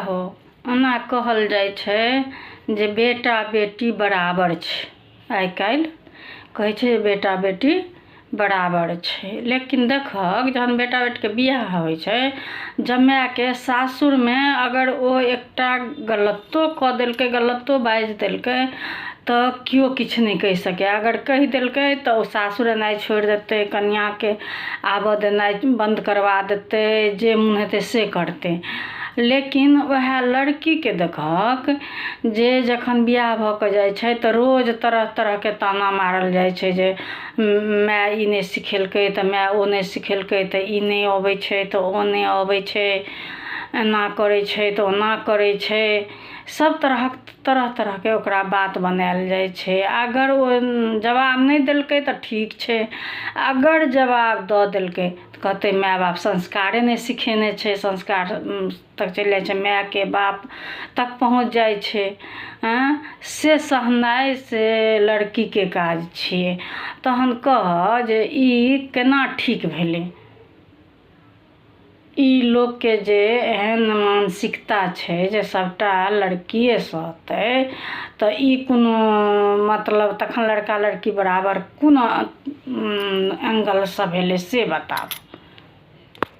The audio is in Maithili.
हो ओना कहल जाइ छै जे बेटा बेटी बराबर छै। आइ काल्हि कहै छै जे बेटा बेटी बराबर छै, लेकिन देखक जहन बेटा बेटीके बियाह होइ छै, जमाएके सासुरमे अगर ओ एकटा गलतो कऽ देलकै, गलतो बाजि देलकै तऽ केओ किछु नहि कहि सकै। अगर कहि देलकै तऽ ओ सासुर एनाइ छोड़ि देतै, कनियाँके आबऽ देनाइ बन्द करवा देतै, जे मोन हेतै से करतै। लेकिन वएह लड़कीके देखहक जे जखन बियाह भऽ कऽ जाइ छै तऽ रोज तरह तरहके ताना मारल जाइ छै जे माय ई नहि सिखेलकै तऽ माय ओ नहि सिखेलकै, तऽ ई नहि अबै छै तऽ ओ नहि अबै छै, एना करै छै तऽ ओना करै छै। सब तरह तरहके ओकरा बात बनायल जाइ छै। अगर ओ जवाब नहि देलकै तऽ ठीक छै, अगर जवाब दऽ देलकै तऽ कहतै माय बाप संस्कारे नहि सिखेने छै, संस्कार तक चलि जाइ छै, मायके बाप तक पहुँच जाइ छै। से सहनाइ से लड़कीके काज छियै। तहन कह जे ई केना ठीक भेलै। ई लोकके जे एहन मानसिकता छै जे सबटा लड़किए सहतै तऽ ई कोनो मतलब तखन लड़का लड़की बराबर कोन एंगलसँ भेलै से बताब।